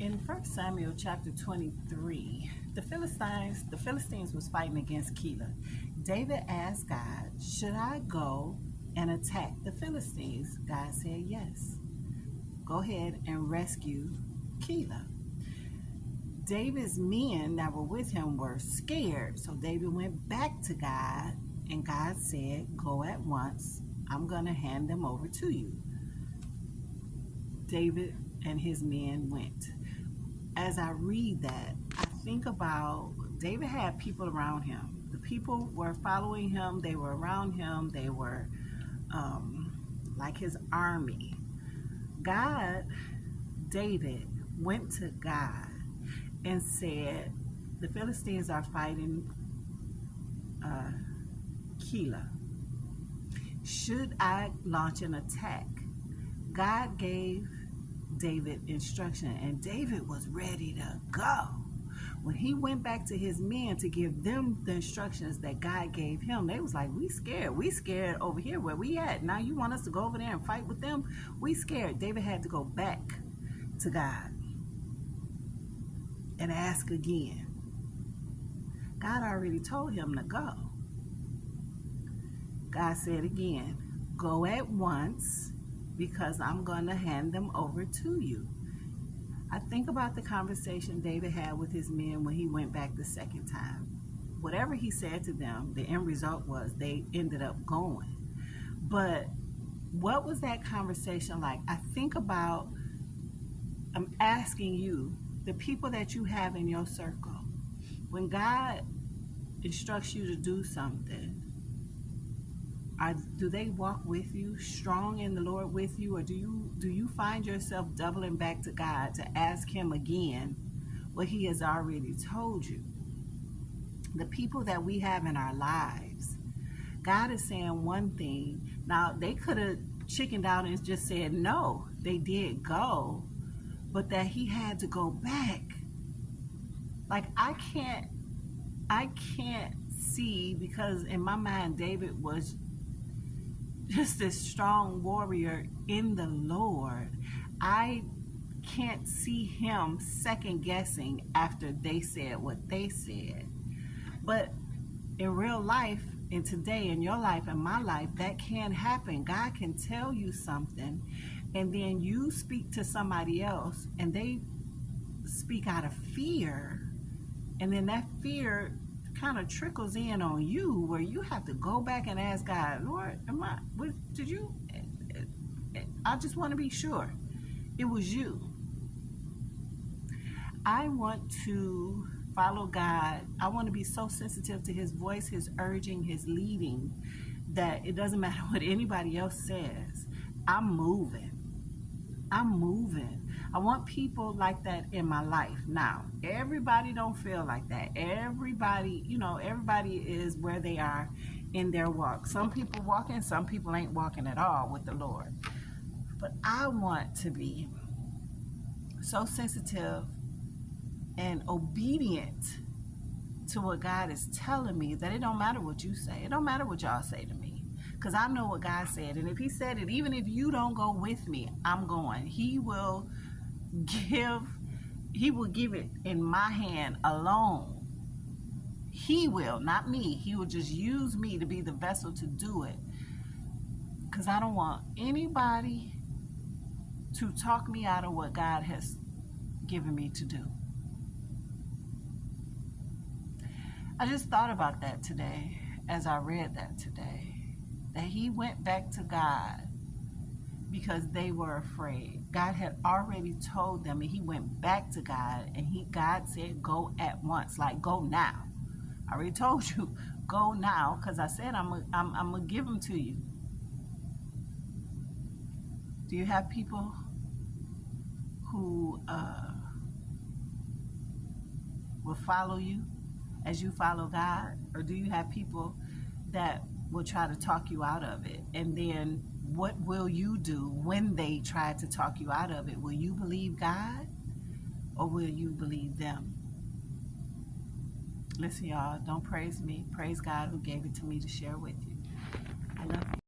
In 1 Samuel chapter 23, the Philistines was fighting against Keilah. David asked God, should I go and attack the Philistines? God said yes. Go ahead and rescue Keilah. David's men that were with him were scared, so David went back to God, and God said, go at once. I'm going to hand them over to you. David and his men went. As I read that, I think about David had people around him. The people were following him. They were around him. They were like his army. David went to God and said, the Philistines are fighting Keilah. Should I launch an attack? God gave David instruction, and David was ready to go. When he went back to his men to give them the instructions that God gave him, they was like, we scared over here where we at. Now you want us to go over there and fight with them? We scared. David had to go back to God and ask again. God already told him to go. God said again, go at once, because I'm going to hand them over to you. I think about the conversation David had with his men when he went back the second time. Whatever he said to them, the end result was they ended up going. But what was that conversation like? I think about, I'm asking you, the people that you have in your circle, when God instructs you to do something, do they walk with you, strong in the Lord with you, or do you find yourself doubling back to God to ask him again what he has already told you? The people that we have in our lives, God is saying one thing. Now, they could have chickened out and just said no. They did go, but that he had to go back. Like, I can't see, because in my mind, David was just this strong warrior in the Lord. I can't see him second guessing after they said what they said. But in real life, and today in your life and my life, that can happen. God can tell you something, and then you speak to somebody else and they speak out of fear, and then that fear kind of trickles in on you, where you have to go back and ask God, Lord, I just want to be sure it was you. I want to follow God. I want to be so sensitive to his voice, his urging, his leading, that it doesn't matter what anybody else says. I'm moving. I want people like that in my life. Now, everybody don't feel like that. Everybody is where they are in their walk. Some people walking, some people ain't walking at all with the Lord. But I want to be so sensitive and obedient to what God is telling me that it don't matter what you say. It don't matter what y'all say to me, because I know what God said. And if he said it, even if you don't go with me, I'm going. He will give it in my hand alone. He will, not me. He will just use me to be the vessel to do it, because I don't want anybody to talk me out of what God has given me to do. I just thought about that today as I read that today, that he went back to God because they were afraid. God had already told them, and he went back to God, and God said, go at once, like go now. I already told you, go now, because I said I'm gonna give them to you. Do you have people who will follow you as you follow God? Or do you have people that will try to talk you out of it? And then what will you do when they try to talk you out of it? Will you believe God, or will you believe them? Listen, y'all, don't praise me. Praise God who gave it to me to share with you. I love you.